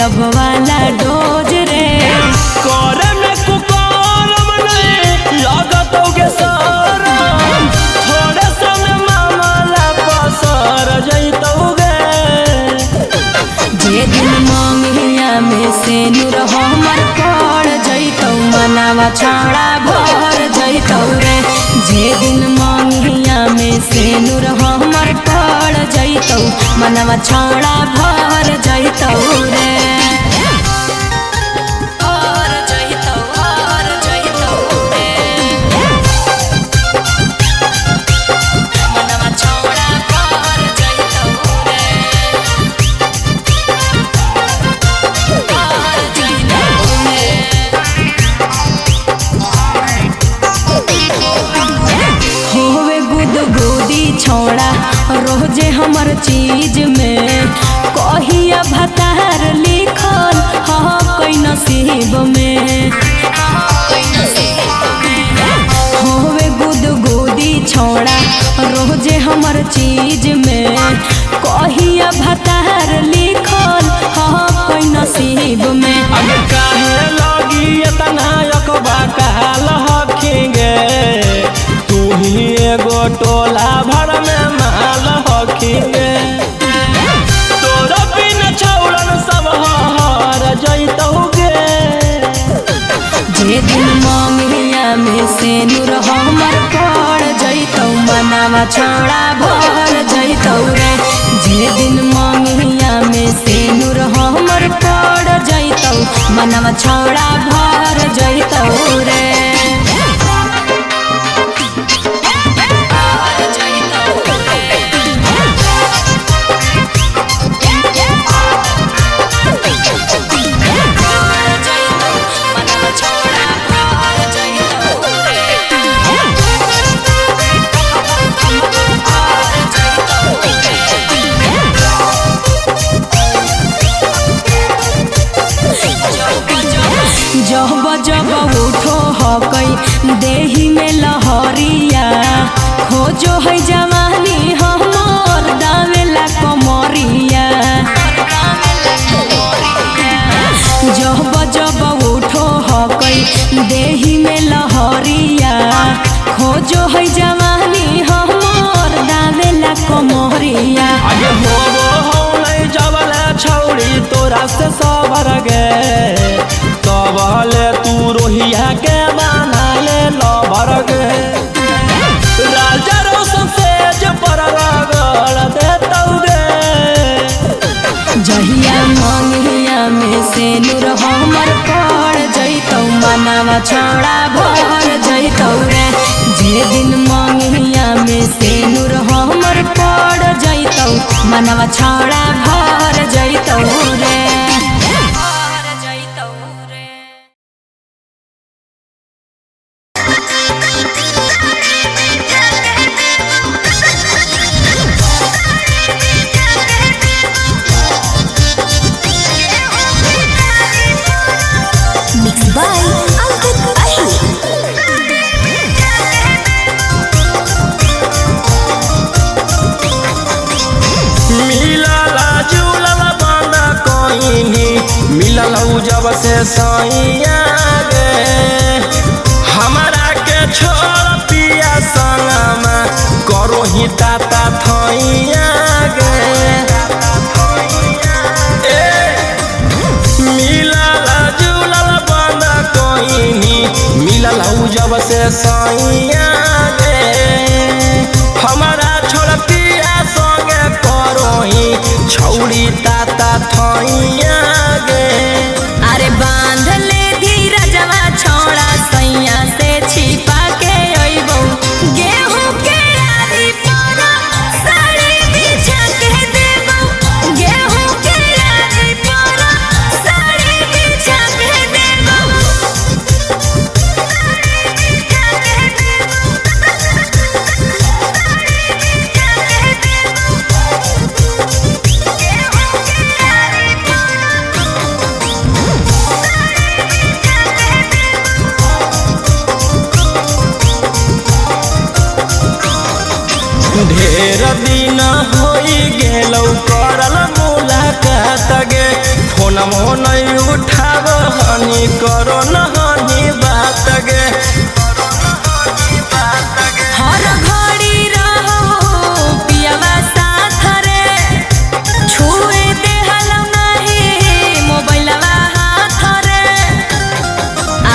लब वाला डोज रे करे में कुकारम नहीं लागत होगे सरम थोड़े समय मामला पसर जैतोगे जे दिन मंगिया में से नूर हमर पड़ जैतौ मनावा छाड़ा भर जैतौ रे जे दिन मंगिया में से नूर हमर पड़ जैतौ मनावा छाड़ा भर जैतौ रे छोड़ा रोजे हमर चीज में कहिया भतार लिखल कोई नसीब में होवे गुद गुदी छोड़ा रोजे हमर चीज में कहिया भतार लिखल कोई नसीब में अगे काहे लगी इतना यकबा कहल हखिंगे तू ही एगो टोला भर में माल हखिंगे तोरा बिन छौड़न सब हर जैतोगे जे दिन मंगिया में से नूर हमर पड़ जैतौ मनावा छौड़ा भर जैतौ रे जे दिन मंगिया में से नूर हमर पड़ जैतौ मनावा छौड़ा भर जैतौ रे जब जब उठो हकई देही में लहरिया खोजो है जवानी हमर दावेला कमरिया जब जब उठो हकई देही में लहरिया खोजो है जवानी हमर दावेला कमरिया आगे हो नहीं जबल छौड़ी तोरा से सबर गे तबले तू रोहिया के बना ले लबर गे राजा रोशन से पर रगड़ देतौ गे जहिया मंगिया में से नूर हमर पड़ जैतौ मनावा छौड़ा भर जैतौ रे जे दिन मंगिया में से नूर हमर पड़ जैतौ मनावा छौड़ा भर जैतौ रे जब से सैया गे हमारा के छोड़ पिया संगमा करो ही ताता थैया गे मिलल जुलल बंद कहीं मिलल जब से सैया गे हमारा छोड़ पिया संगे करो ही छौड़ी ताता थैया गे अरे बांध ले धीरजवा छोड़ा सैया से छिपा के अइबौ गेहूं के आरी पर साड़ी बिछा के देबौ गेहूं के आरी पर साड़ी बिछा के देबौ ढेर दिन होई गेलौ करल मुलाकात गे फोनमो नहीं उठाब हनी करो न हनी बात गे हर घड़ी रहो पियावा साथ रे छुए देहल नहीं मोबाइलवा हाथ रे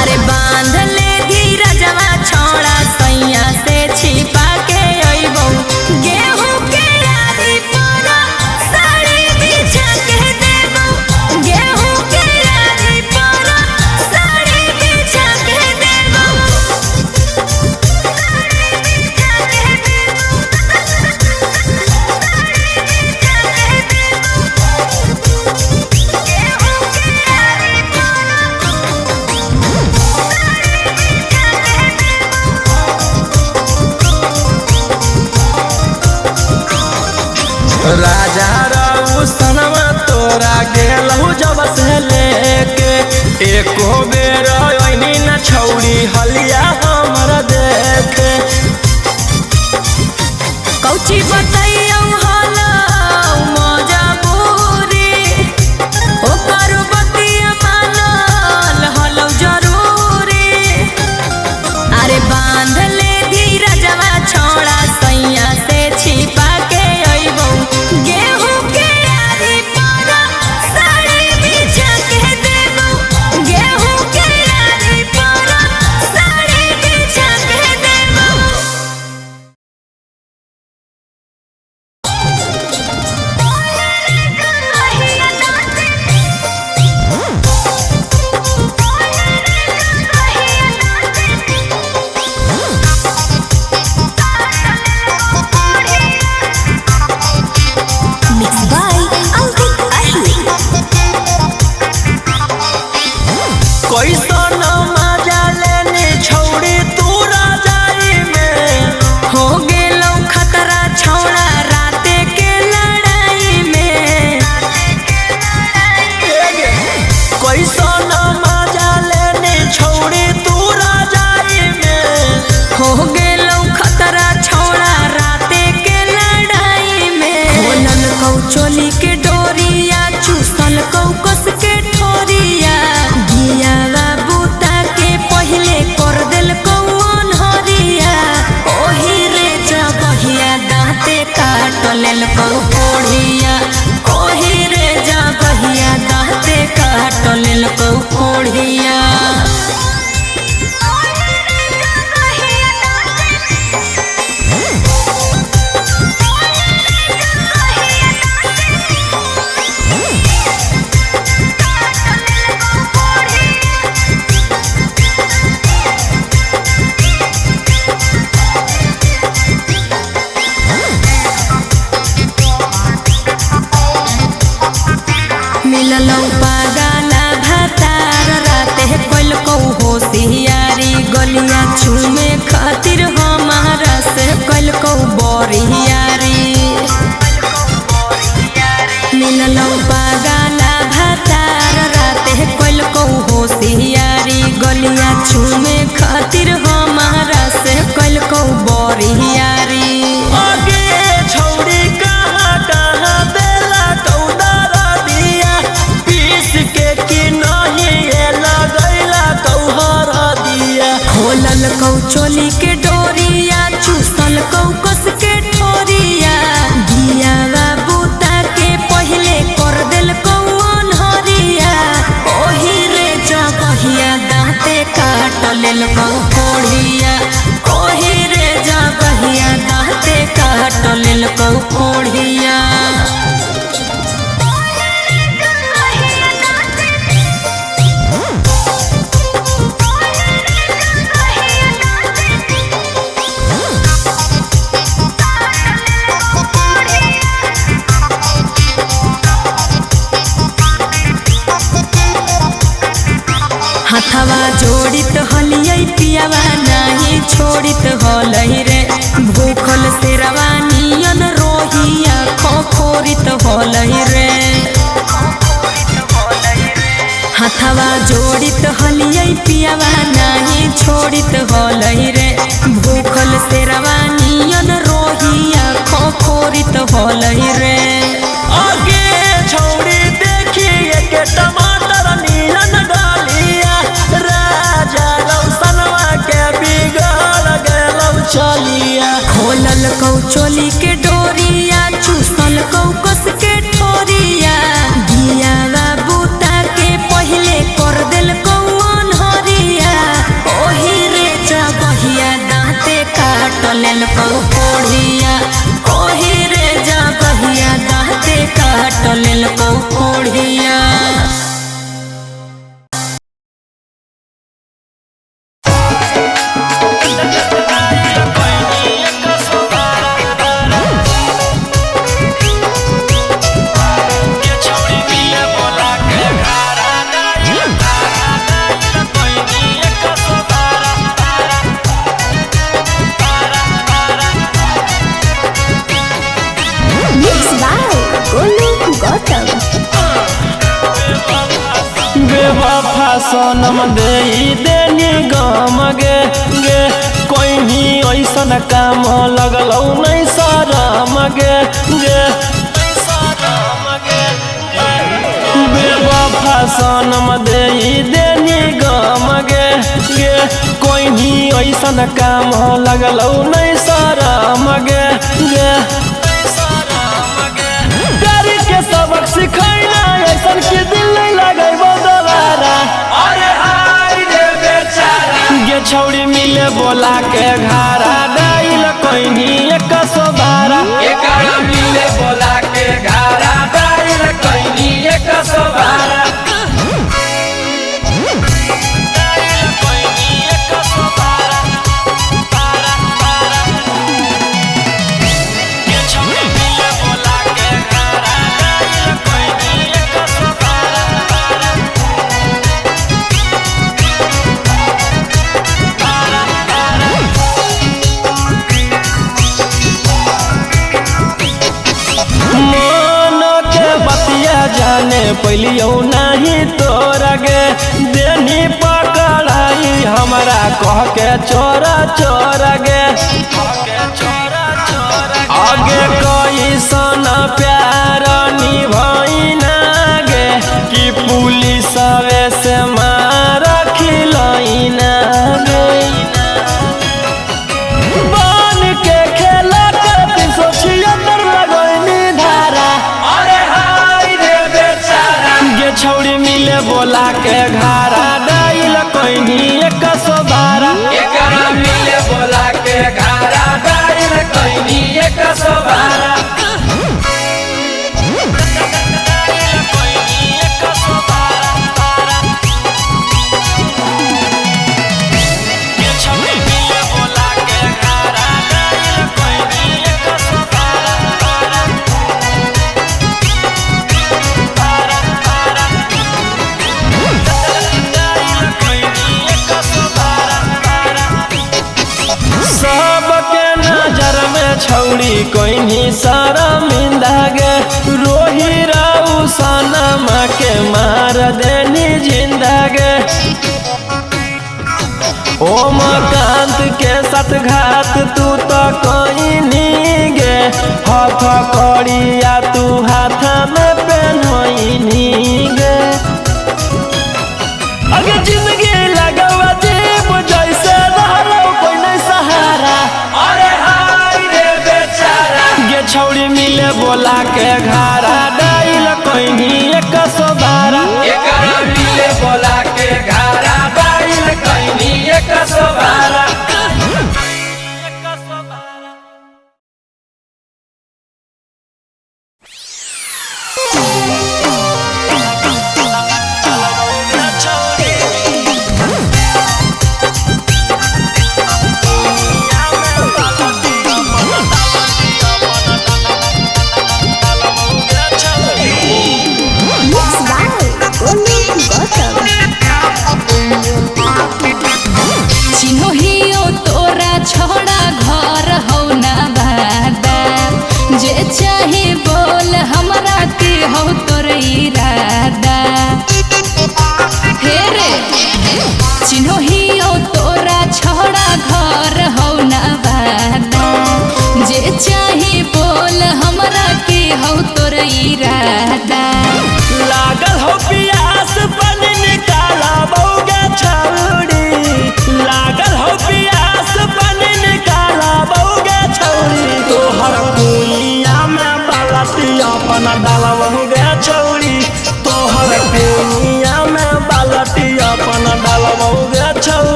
अरे बांध ले धीरजवा छोड़ा सैया से छिपा के अइबो गेहूं के यारी पर साड़ी बिछा के देबो गेहूं के यारी पर साड़ी बिछा के देबो राजा रउसनवा तोरा गेलहु जब से लेके एको बेर ओइनी न छौड़ी हलिया हमर देखे कौची बताइयो हलो मजबूरी ओकर बतिया मानल हलो जरूरी अरे बांध ले धीरजवा छोड़ा सैया से छिपा के अइबो गेहूं के यारी पर साड़ी बिछा के देबो गेहूं के यारी पर साड़ी बिछा के देबो Mixed by Alvin Ahli. कैसन मजा लेने छौड़ी तू राजाई में हो गेलौ खतरा छौड़ा राते के लड़ाई में कैसन मजा लेने छौड़ी तू राजाई में हो गेलौ खतरा छौड़ा राते के लड़ाई में खोलल कौ चोली के डोरिया चूसल कौ कस के ठोरिया गियावा बूता के पहिले कर देल कौ अनहरिया ओही रे जगहिया दाँते काट लेल कौ कोढ़िया ओही रे जगहिया दाँते काट लेल कौ कोढ़िया मिललौ पागला भातार राते कोइल कौ होशियारी गलिया चूमे खातिर हमारा से कोइल कौ बोरियारी मिललौ पागला भातार राते कोइल कौ होशियारी गलिया चूमे खातिर हमारा से कोइल कौ बोरियारी आगे छौड़ी कहाँ कहाँ देला कौदारा दिया पीस के कि नहीं ये लगैला कौहरा दिया खोलल कौ चोली के डोरिया चूसल कौ कस के ठोरिया गियावा बूता के पहिले कर देल कौ अनहरिया ओही रे जगहिया दाँते काट लेल कौ कोढ़िया ओही रे जगहिया दाँते काट लेल कौ कोढ़िया हथवा जोड़ित हलियै पियावा नहीं छोड़ित हलै रे भूखल शेरवा नियन रोहिया खोखोरित हलै रे हथवा जोड़ित हलियै पियावा नहीं छोड़ित हलै रे भूखल शेरवा नियन रोहिया खोलल कौ चोली के डोरिया चूसल कौ कस के ठोरिया दिया बूता के पहले कर दिल कौ अनहरिया ओही रे जगहिया दाँते काट लेल कौ कोढ़िया ओही रे जगहिया दाँते काट लेल कौ कोढ़िया। बेवफा सनम दे देनी गम गे गे कोई भी ऐसन काम लगलौ नहीं शरम गे गे बेवफा सनम दे देनी गम गे गे कोई भी ऐसन काम लगलौ नहीं शरम गे गे प्यार के सबक सिखाइना ऐसन के दिल नहीं लगे दोबारा। अरे हाय रे बेचारा गे छौड़ी मिले बोला के घारा डाइल कोइनी एक सोबारा एकरा मिले बोला के घारा डाइल कोइनी एक सोबारा डाइल कोइनी एक सोबारा पारा पारा गे छौड़ी मिले बोला के घारा डाइल कोइनी एक सोबारा जाने पहलियो नहीं तोरा गे देनी पकड़ाई हमारा कह के चोरा चोरा गे आगे कोई सोना प्यार निभाइना गे कि पुलिस से मार खिलाइना गे बन के खेला के 376 लगैनी धारा। अरे छौड़ी मिले बोला के घारा डाइल कोइनी एक सोबारा एकरा मिले बोला के घारा डाइल कोइनी एक सोबारा डाइल कोइनी एक सोबारा ये छौड़ी मिले बोला के घारा डाइल कोइनी एक सोबारा सबके नजर में छौड़ी कोइनी शर्मिंदा गे रोही राउ सनम के मार देनी जिंदा गे ओमकांत के साथ घात तू तो कोइनी गे हाथ कड़िया तू हाथ में पहनोइनी गे अगे जिंदगी लगवा जीव जैसे रहलो कोई नहीं सहारा। अरे हाय रे बेचारा गे छौड़ी मिले बोला के घारा डाइल कोइनी एक सोबारा एकरा मिले बोला के घारा डाइल कोइनी एक सोबारा।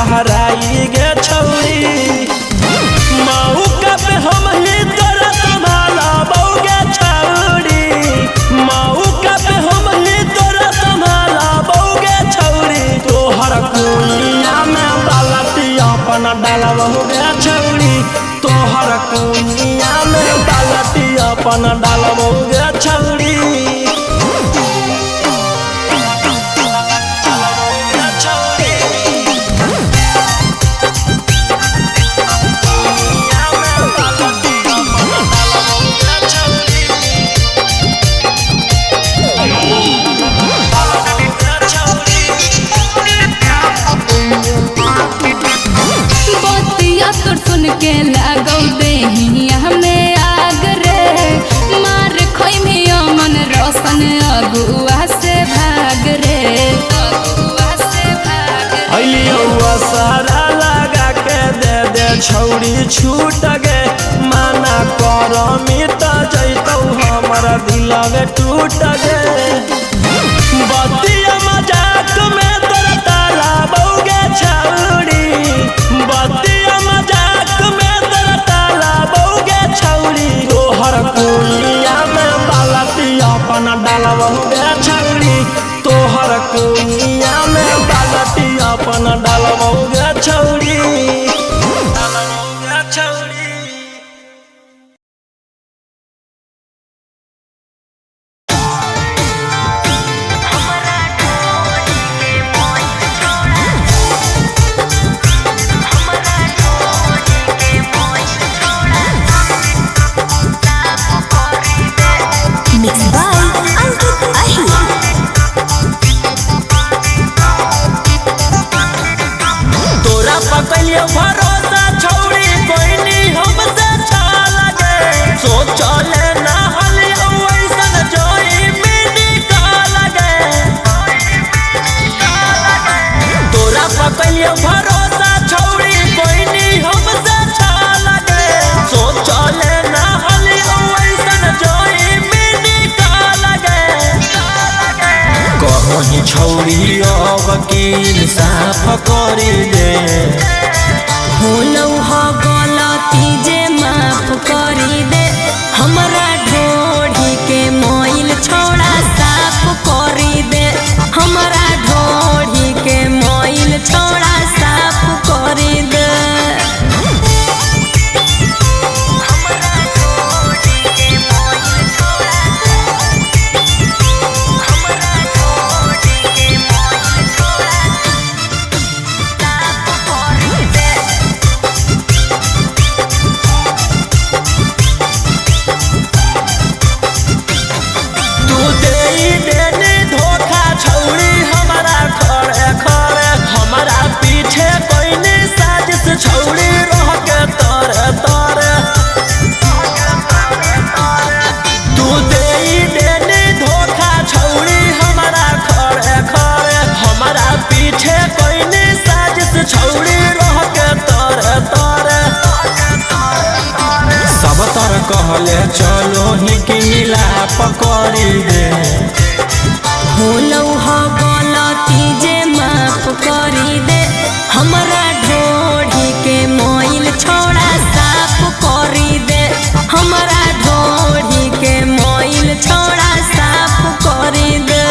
गहराई गे छौरी मौका पे हम ही तोरा संभाला बौगे छौरी मौका पे हम ही तोरा संभाला बौगे छौरी तोहर कुइया में बालटी अपन डालबौगे छौरी तोहर कुइया में बालटी अपन डालबौगे छौरी सुन के लागौ देहिया में आग रे मार खोई में मन रोशन अगुआ से भाग रे अलिया सारा लगा के दे छौरी छूट गे माना कर मिट जैतौ हमर दिलवे टूट गे बतिया मजाक में तोरा ताला बौगे छौरी बतिया मजाक में तोरा ताला बौगे छौरी तोहर कुइया में बालटी अपन डालबौगे छौरी तोहर कुइया में बालटी अपन डालबौगे छौरी भरोसा छौरी कोई नहीं हमसे छा लगे सोचले ना हलियो ऐसन जोई मिनी का लगे तोरा पकलियो भरोसा छौरी कोई नहीं हमसे छा लगे सोचले ना हलियो ऐसन जोई मिनी का लगे कहीं छौरी अब की इंसाफ करी दे होलौ हो गलती जे माफ करी दे हमरा ढोढ़ी के मोइल छोड़ा साफ करी दे हमरा ढोढ़ी के मोइल छोड़ा साफ करी दे छौरी रह के तोरे तोरे तू देनी धोखा छौरी हमारा खरे खरे हमारा पीछे कोई साजिश छौरी रह के तोरे तोरे सब तर कहले चलो ही कि मिलाप करी दे होलौ हो गलती जे माफ करी दे हमरा ढोढ़ी के मोइल छोड़ा साफ करी दे हमरा ढोढ़ी के मोइल छोड़ा साफ करी दे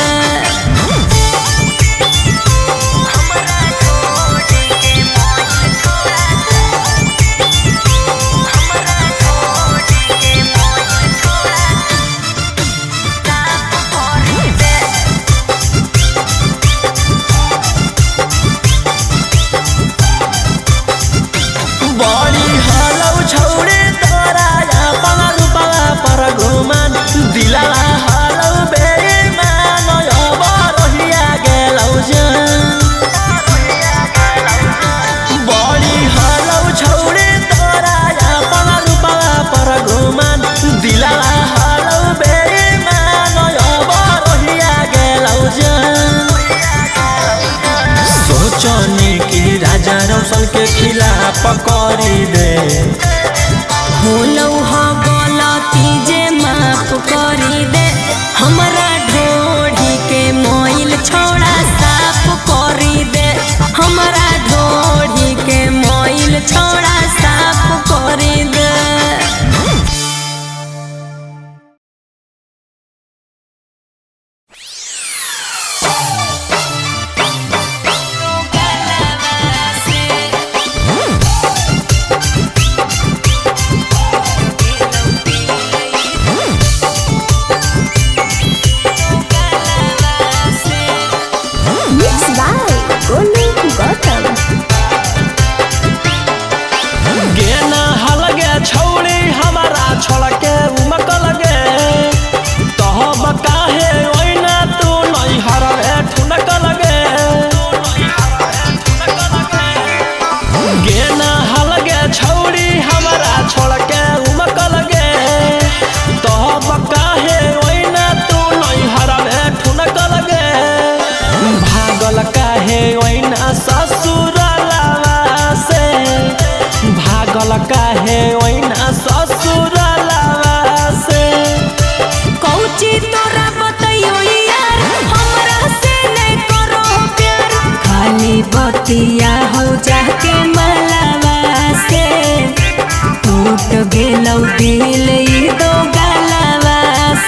दिल ई दो गलवा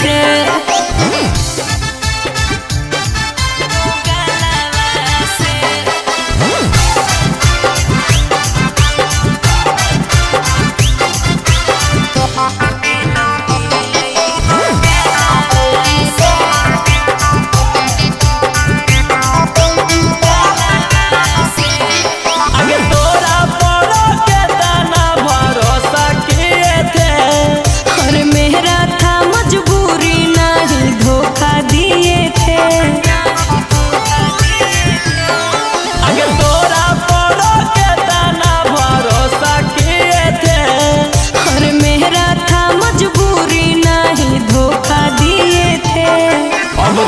से।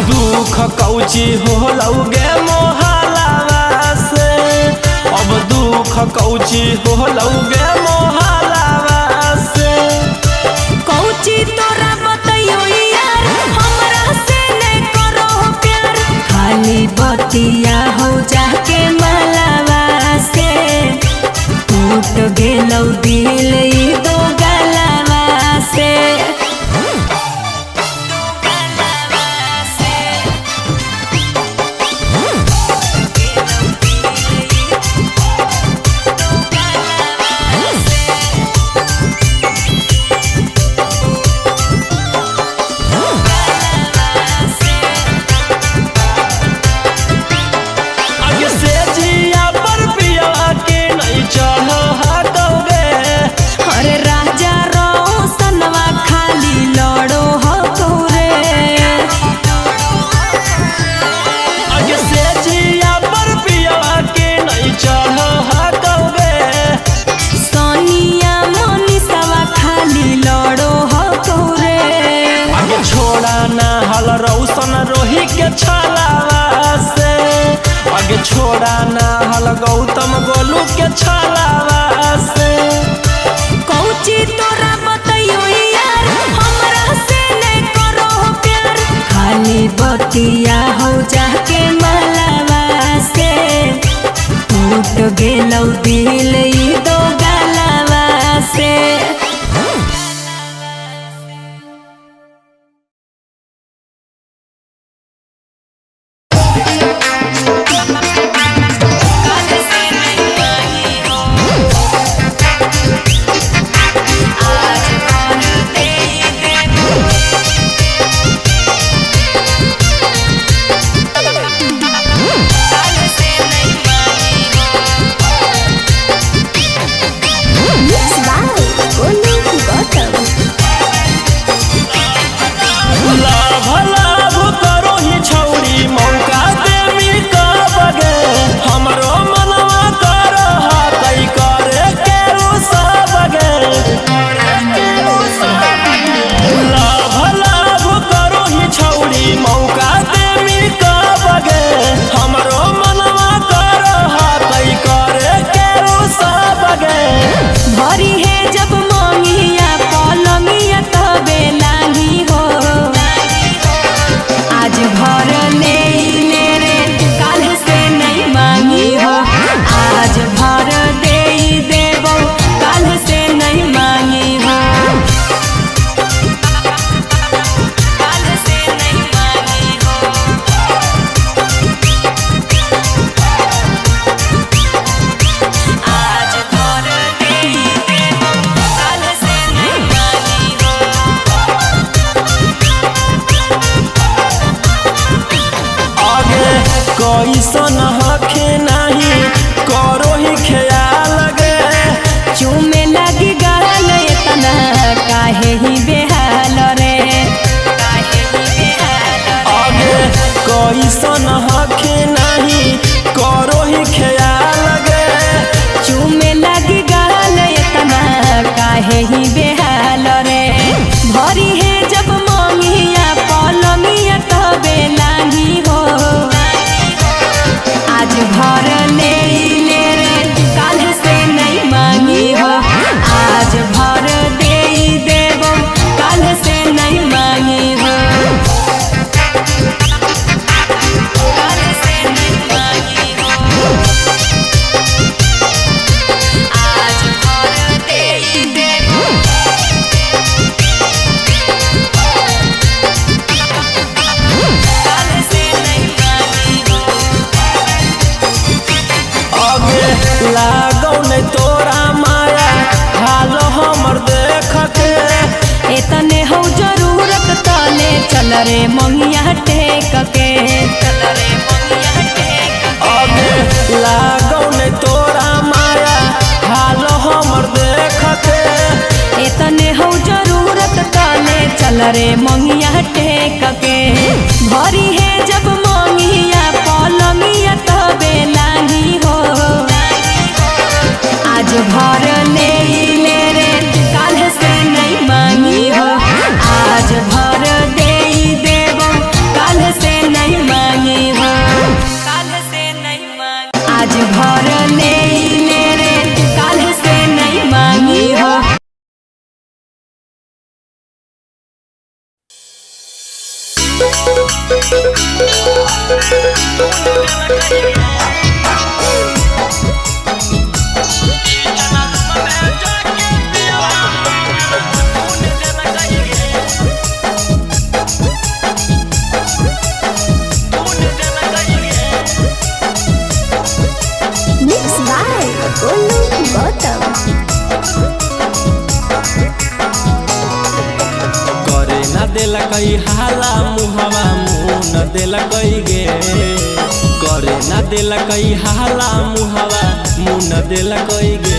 दुख कौची हो लौगे मोहलावा से, अब दुख कौची हो लौगे मोहलावा से। कौची तोरा बतैयो यार हमरा से नहीं करो प्यार, खाली बतिया हो जाके मलावा से। टूट गेलौ दिल ई दो गलवा से। रौशन रोही के छलावा से, आगे छोड़ा ना हल गौतम गोलू के छलावा से। कौची तोरा बतैयो यार हमरा से नहीं करो प्यार, खाली बतिया हो जाके मलावा से। टूट गेलौ दिल ई दो गलवा से। कैसन हखे नहीं करो ही ख्याल गे, चूमे लगी गाल इतना काहे ही बेहाल रे। आगे कैसन हखे नहीं करो ही ख्याल गे, चूमे लगी गाल इतना काहे ही बेहाल रे। भरी है जब मंगिया पलंगिया तबे लागी हो, आज भर ले रे काल से नहीं मांगी हो। आज भर दे देबो काल से नहीं मांगी हो। काल से नहीं मांगी हो, आज भर दे देबो। चल रे मंगिया टेक के भरी है जब मंगिया पलंगिया तबे लागी हो। आज भर ले रे काल से नहीं मांगी हो। आज भर दे देव काल से नहीं मांगी हो। काल से नहीं मांगी आज भर ले रे काल से नहीं मांगी हो। Mixed by Golu Gautam. करे ना देला कई हाला मुहवा मुँह न देला कई गे। करे ना देला कई हाला मुहवा मुँह न देला कई गे।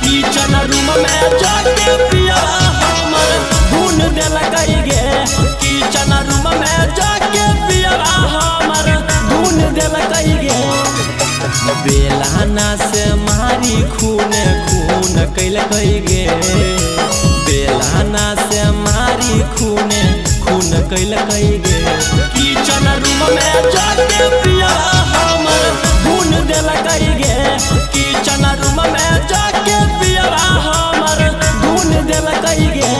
किचन रूम में जाके पिया हमर धुन देला कई गे। किचन रूम में जाके पिया हमर धुन देला कई गे। बेलाना से मारी खून खून कैल कई गे। बेलाना से मारी खून खून कैल कई गे। किचन रूम में जाके पिया हमर धुन देल कई गे। किचन रूम में जाके पिया हमर धुन देल कई गे।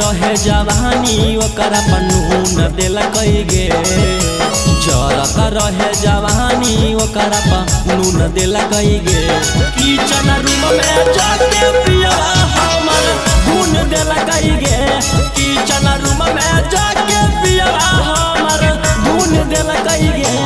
रहे जवानी ओकरा पर नून देल कई गे। जरत रहे जवानी ओकरा पर नून देल कई गे। किचन रूम में जाके पिया हमर धुन देल कई गे। किचन रूम में जाके पिया हमर धुन देल कई गे।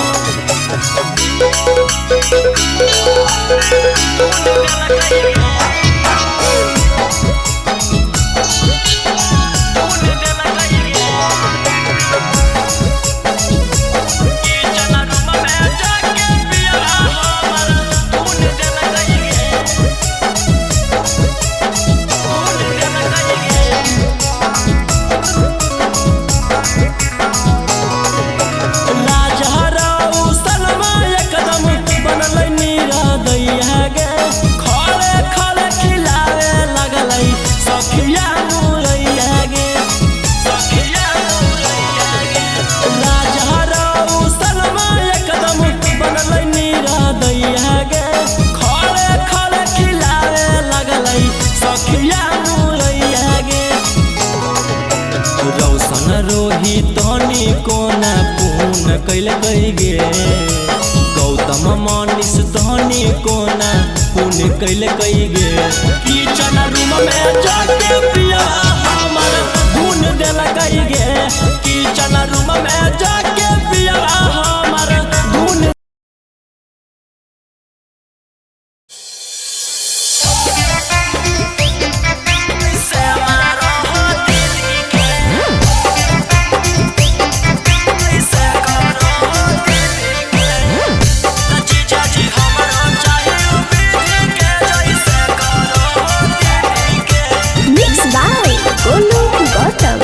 रोहितनी कोना पून कैल कई गे। गौतम मनीष धनी कोना पून कैल कई गे। किचन रूम में जाके पिया हमर धुन देल कई गे। किचन रूम में जाके पिया हमर धुन। Mixed by Golu Gautam.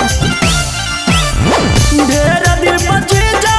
ढेर दिन बचे जा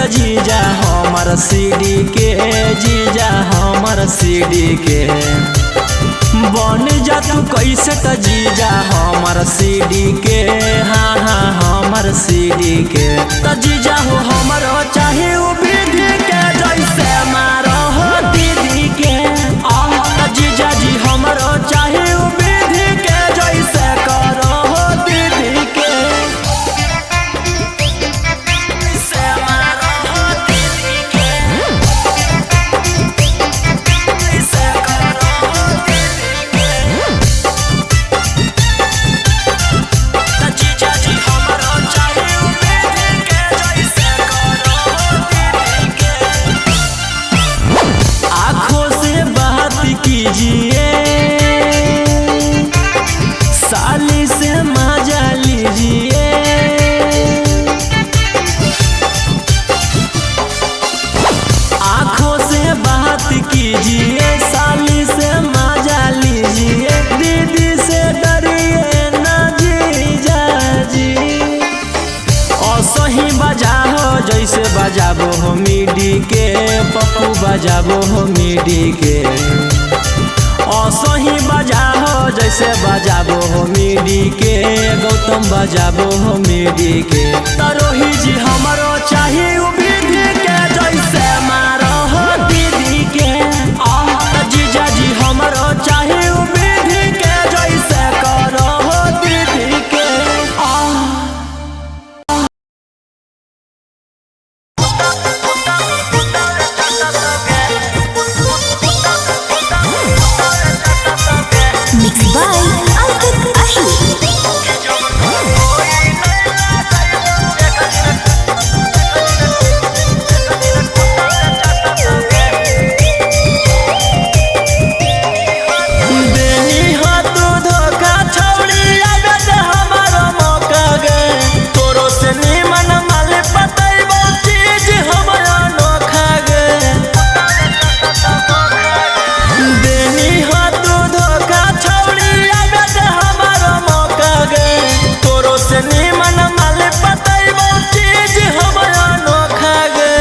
त जीजा हमर सीडी के, जीजा हमर सीडी के बन जा तू कैसे त जीजा हमर सीडी के, हाँ हाँ हमर सीडी के त जीजा हो हमर चाहे उ विधि के जैसे मारो हो दीदी के, त जीजा जी हमर चाहे उ विधि के जैसे करो हो दीदी के, से मारो हो दीदी के, से करो हो दीदी के, त जीजा जी हमर चाहे उ विधि के जैसे करो हो दीदी के। आँखों से बात कीजिए, साली से मजा लीजिए, आँखों से बात कीजिए, साली से मजा लीजिए, दीदी से डरिए ना जीजा जी, असही बजाओ जैसे बजाबो हो मिडी के, पप्पू बजाबो हो मिडी के, असही बजाओ जैसे बजाबो हो मिडी के, गौतम बजाबो हो मिडी के, तरोही जी हमरो चाही उ विधि के जैसे मारो हो दीदी के, त जीजा जी हमरो चाही उ विधि के जैसे करो हो दीदी के। Mixed by Ankit Ahi. देनी हो तू धोखा छौड़ी आगे दे हमारो मौका गे, तोरो से निमन माल पतैबो चीज हमरा नोखा गे, देनी हो तू धोखा छौड़ी आगे दे हमारो मौका गे, तोरो से निमन माल पतैबो चीज हमरा नोखा गे,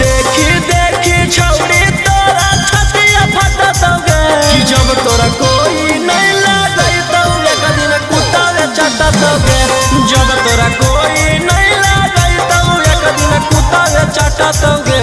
देखी देखी छौड़ी तोरा छतिया फटत गे, कि जब तोरा कोई नहीं लागई तो एक दिन कुत्ता चटत गे, जब तोरा कोई नहीं लागई तो एक दिन कुत्ता चटत गे।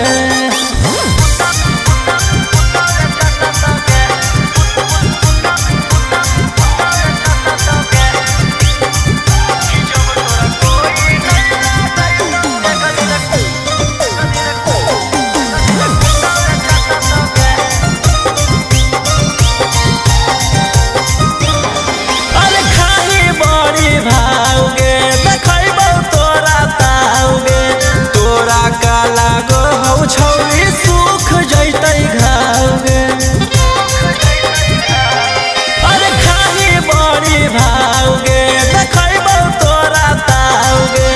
अरे खाली बड़ी भावगे देखैबौ तोरा ताउगे, तोरा का लागो हौ छौरी सुख जैतै घावगे, अरे खाली बड़ी भावगे देखैबौ तोरा ताउगे,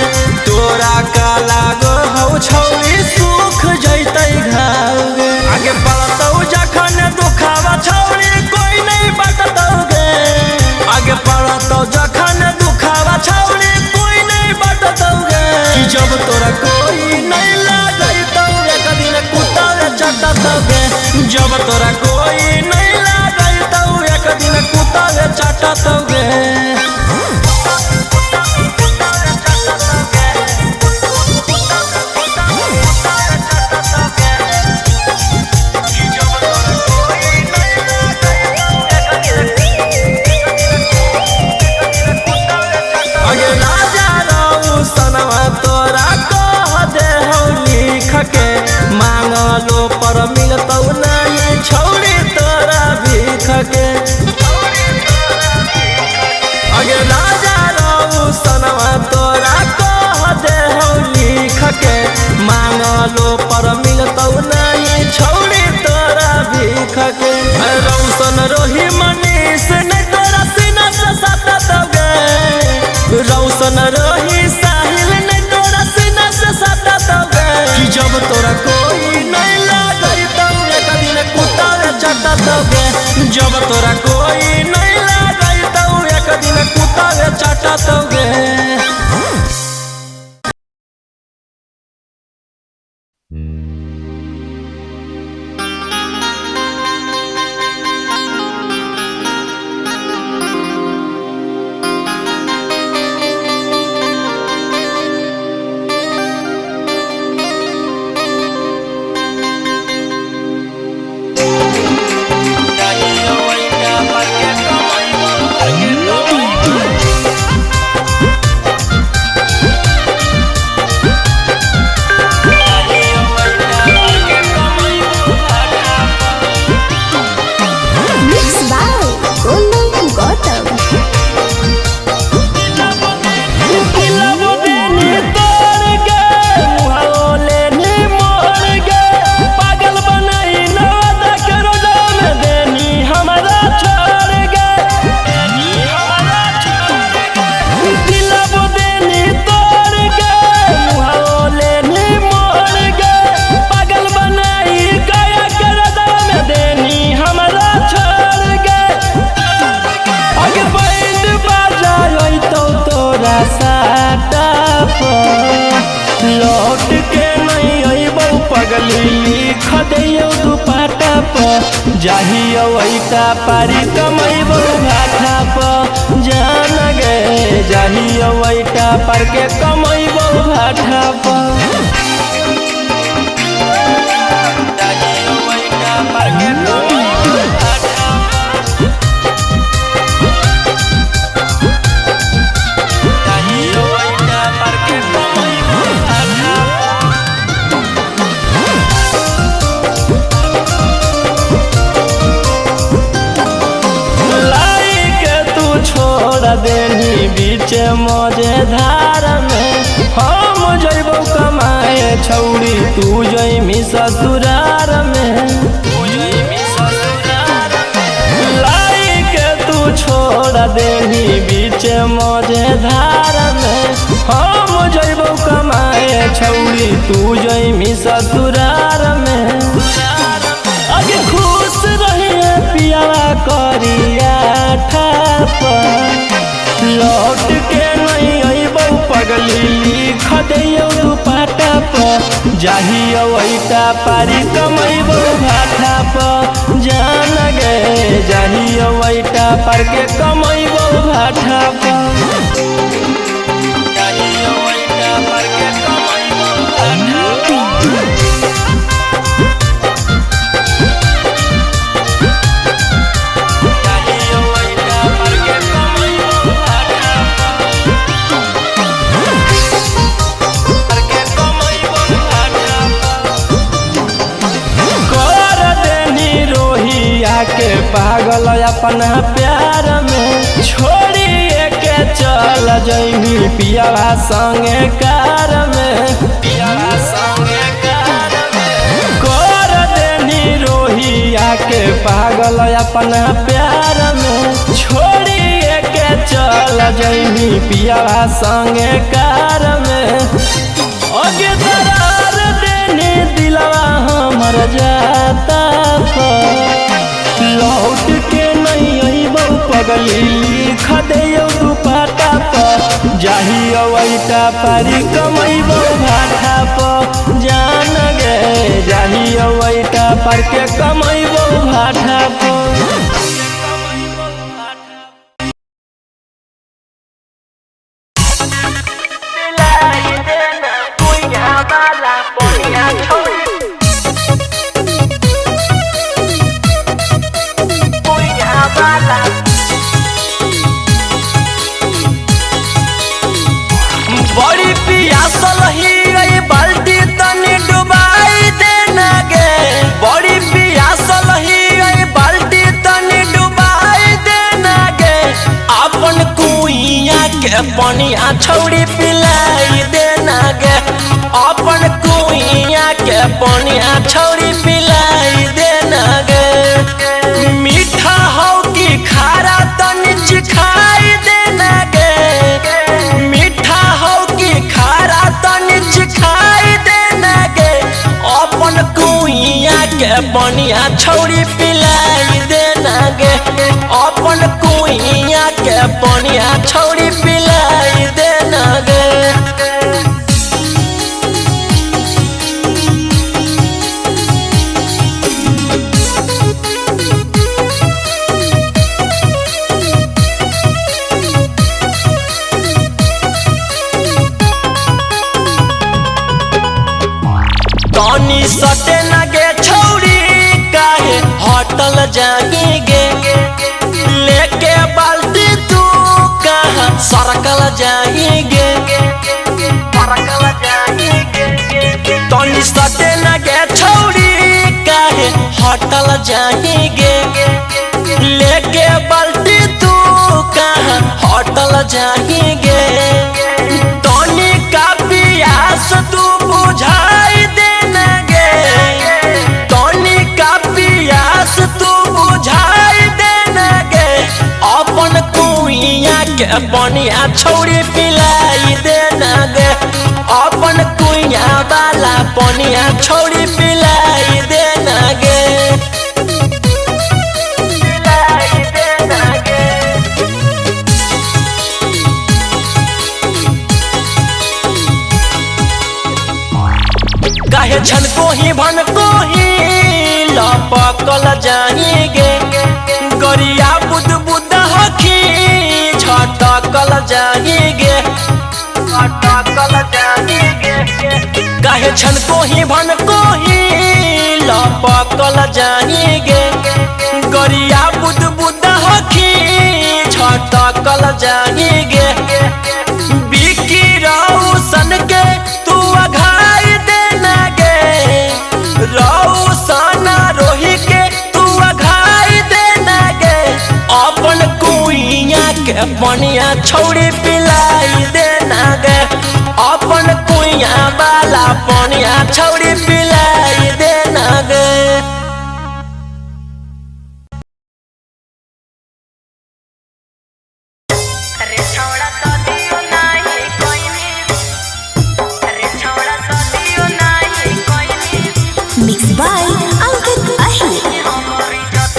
तोरा का लागो हौ छौरी सुख जैतै घावगे, आगे पड़तौ जखन दुखावा छौरी कोई नहीं बटतौगे, आगे पड़तौ जखन दुखावा छौरी कोई नहीं बटतौगे, कि जब तोरा कोई नहीं लागई तो एक दिन कुत्ता चटतौगे, जब तोरा कोई नहीं लागई तो एक दिन कुत्ता चटतौगे। अगे राजा रहू सनवा तोरा कह दे हो लिख के, मांगलो पर मिलतौ नहीं छौरी तोरा भीख के, लौट के नहीं अइबौ पगली लिख दियो दुपट्टा पर जाहियो वैटा पारी कमैबौ घाटा पर जान गे जाहियो वैटा पर के कमैबौ घाटा पर जाहियो वैटा पर के कमैबौ घाटा जाहियो वैटा पर के कमैबौ घाटा छोड़ देनी बीच मजेधार में हम जइबो कमाए छौड़ी तू जइमी ससुरार में लाई के तू छोड़ देनी बीच मजेधार में हम जइबो कमाए छौड़ी तू जइमी ससुरार में आगे खुश रहिए पियावा करिया ठाप लौट के नहीं अइबौ पगली लिख दियो दुपट्टा पर जाहियो वैटा पारी कमैबौ घाटा पर जान गे जाहियो वैटा पर के कमैबौ घाटा पर जाहियो वैटा पर के कमैबौ घाटा पर के पागल अपना प्यार में छोड़िए के चल जइमी पियावा संगे कार में पियावा संगे कार में कर देनी रोहिया के पागल अपना प्यार में छोड़िए के चल जइमी पियावा संगे कार में आगे दरार देनी दिलवा हमर जाता लौट के नहीं अइबौ पगली लिख दियो दुपट्टा पर जाहियो वैटा पारी कमैबौ घाटा पर जान गे जाहियो वैटा पर के कमैबौ घाटा पर बड़ी पियासल ही बाल्टी तनी डुबाई देना गे बड़ी पियासल ही बाल्टी तनी डुबाई देना गे अपन कुइया के पनिया छौड़ी पिलाई देना गे अपन कुइया के पनिया छौड़ी पिलाई देना गे मीठा हो कि खारा तनी चिखाई देना गे मीठा हो कि खारा तनी चिखाई देना गे अपन कुइया के बनिया छौड़ी पिलाई देना गे अपन कुइया के बनिया छौड़ी पिलाई देना गे तनी सटे न गे छौड़ी काहे होटल जाएंगे लेके बाल्टी तू कहाँ सरकल जाएंगे तनी सटे न गे छौड़ी काहे होटल जाएंगे लेके बाल्टी तू कहाँ होटल जाएंगे तनी का पियास तू बुझाई देना गे तनी का पियास तू बुझाई देना गे अपन कुइया के बनिया छौड़ी पिलाई देना गे अपन कुइया वाला बनिया छौड़ी पिलाई देना गे पिलाई देना गे काहे छन को ही भन को ही लपकल जाएंगे गरिया बुद बुद हखी झटकल जाएंगे काहे छन को ही भन को ही लपकल जाएंगे गरिया बुद बुद हखी झटकल जाएंगे बिकी रौशन के तू अघाई देना गे रौशन रोही के तू अघाई देना गे अपन कुइया के पनिया छौड़ी पिलाई देना गे अपन कुइया वाला पनिया छौड़ी पिलाई देना गे। Mixed by Ankit Ahir.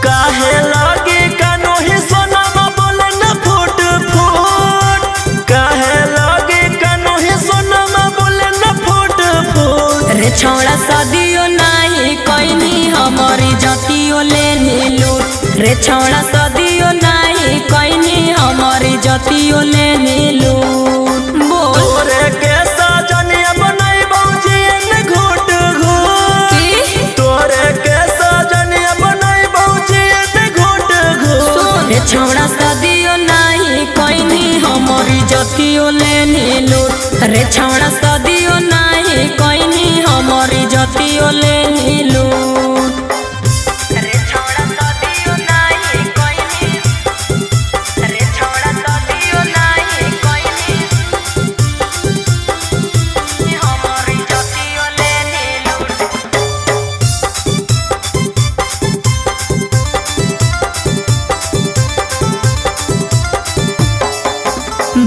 काहे लगे कानो ही सोनमा बोले न फूट फूट काहे लगे कानो ही सोनमा बोले न फूट फूट रे छौड़ा सदियो नाही कोइनी हमारी जतियो लेनी लूट रे छौड़ा सदियो नाही कोइनी हमारी जतियो लेनी लूट बोल तोरे के सजनिया बनाई बौजी न घूट घूट तोरे के सजनिया बनाई बौजी न घूट घूट रे छौड़ा सदियो नाही कोइनी हमारी जतियो लेनी लूट रे छौड़ा सदियो नाही कोइनी हमारी जतियो लेनी लूट रे छौड़ा सदियो नाही कोइनी रे छौड़ा सदियो नाही कोइनी हमारी जतियो लेनी लूट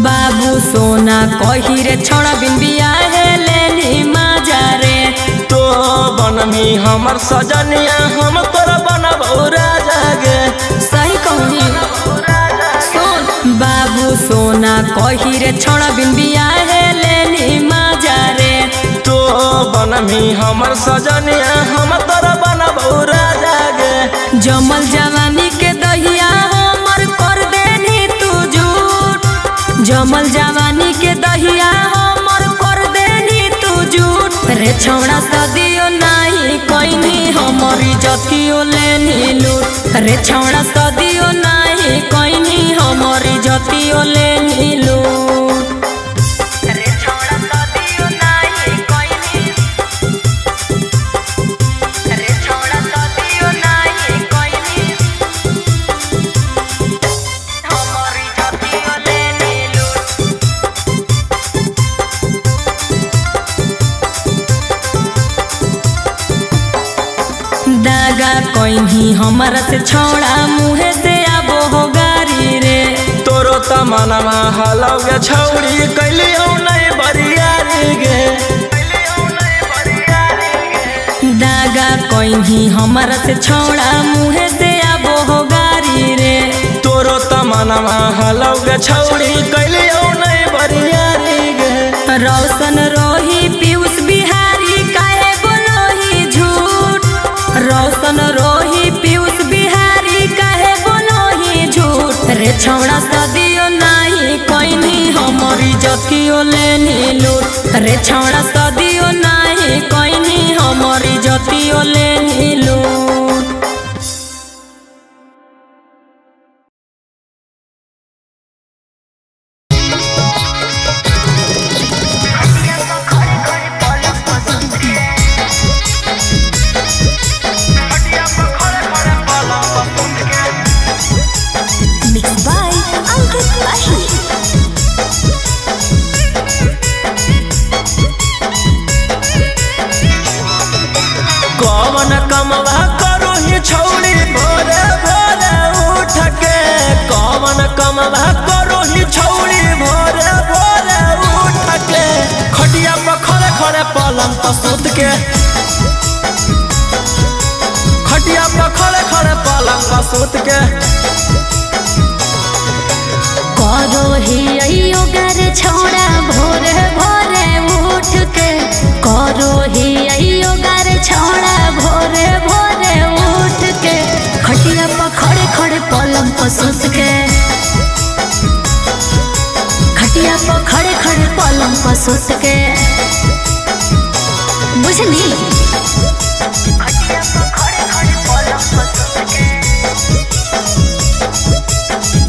बाबू सोना कही रे छोड़ा बिन बियाहे लेनी माजा रे तो बनमी हमर सजनिया हम तोरा बनबौ राजा गे सही कहनी सुन बाबू सोना कही रे छोड़ा बिन बियाहे लेनी माजा रे तो बनमी हमर सजनिया हम तोरा बनबौ राजा गे जमल जवानी के दहिया हमर कर देनी तू झूठ जमल जवानी के दहिया हमर कर देनी तू झूठ रे छौड़ा सदियो नाही कोइनी हमारी जतियो लेनी लूट रे छौड़ा सदियो नाही कोइनी हमारी जतियो लेनी लूट रे छौड़ा सदियो नाही कोइनी रे छौड़ा सदियो नाही कोइनी हमारी जतियो लेनी लूट दागा कोइनी हमारा से छोड़ा मुहे से आबो हो गारी रे तोरो तमनमा हलौगे छौड़ी कैलियौ नै बरियारी गे दागा कोइनी हमारा से छोड़ा मुहे से आबो हो गारी रे तोरो तमनमा हलौगे छौड़ी कैलियौ नै बरियारी गे रौशन रोही पीयूष बिहारी काहे बोलोही झूठ रौशन रोही पीयूष बिहारी काहे बोलोही झूठ रे छौड़ा सदियो नाही कोइनी हमारी जतियो लेनी लूट रे छौड़ा सदियो नाही कोइनी हमारी जतियो लेनी लूट Mixed by Ankit Ahir. कौन कमवा करो ही छौड़ी भोरे भोरे उठ के कौन कमवा करो ही छौड़ी भोरे भोरे उठ के खटिया पर खड़े खड़े पलंग पर सुत के खटिया पर खड़े खड़े पलंग पर पसूत के करो ही योगर छोड़ा भोरे भोरे उठ के करो ही योगर छोड़ा भोरे भोरे उठ के खटिया पर खड़े खड़े पलंग पर सुत के खटिया पर खड़े खड़े पलंग पर सुत के बुझनी खटिया पर खड़े खड़े पलंग पर सुत के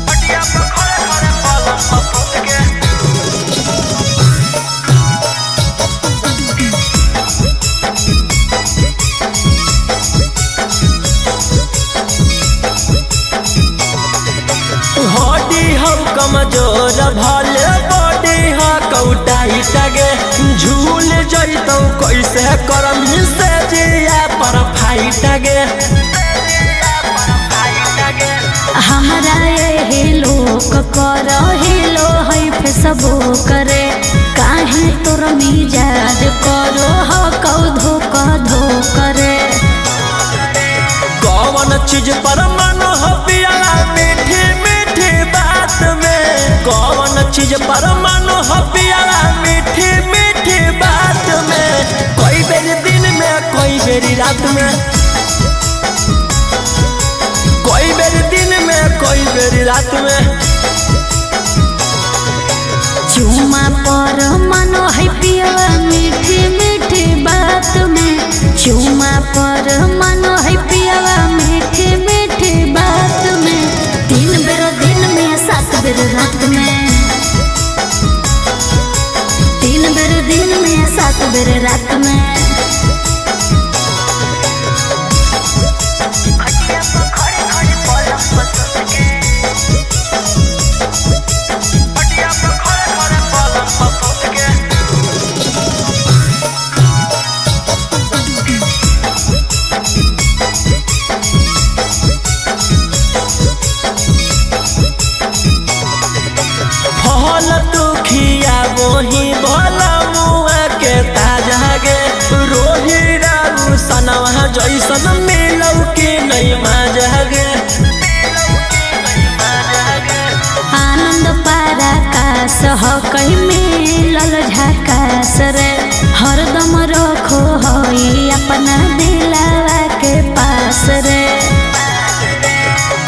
खटिया पर खड़े खड़े पलंग पर सुत के हड्डी हो कमजोर भले बॉडी हो कौटाई टगे झूल जैतौ कैसे करम से जिया पर फाइट गे हमरा ये लोक कर हेलो है फेसबो करे काहे तोर मिजाज करो हो कौधो कधो करे कौन चीज पर मन हो पियाला मीठी मीठी बात में कौन चीज पर मन हो पियाला मीठी मीठी बात में कोई बेरी दिन में कोई बेरी रात में कोई बेरी दिन में कोई बेरी रात में चुमा पर मनो है पियाला मीठी मीठी बात में चुमा पर मनो है पियाला मीठी मीठी बात में 3 बेर दिन में 7 बेर रात में 3 बेर दिन में 7 बेर रात में खटिया पर खड़े खड़े पलंग पर सुत के खटिया पर खड़े खड़े पलंग पर सुत के फल दुखिया वही भला मुआ के ताजा गे रोही रारू सनवा जैसन मिलौ कि नहीं मजा गे आनंद पारा कास हो कहीं मिलल झकास रे हरदम रखो होई अपना दिलावा के पास रे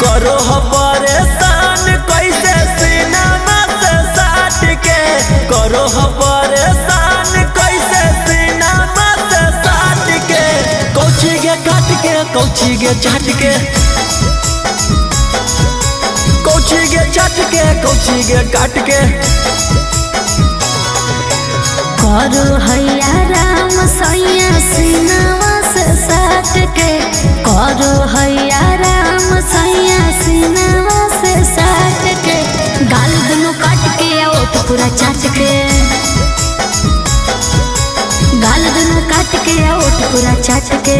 करो हो परेशान कैसे सीनामा से साट के करो हो परेशान कैसे सीनामा से साट के कौची गे काट के कौची गे चाट के कौची गे चाट के कौची गे काट के करो हैया राम सैया सीनावा से साट के करो हैया राम सैया सीनावा से साट के गाल दुनो काट के ओठ पूरा चाट के गाल दुनो काट के ओठ पूरा चाट के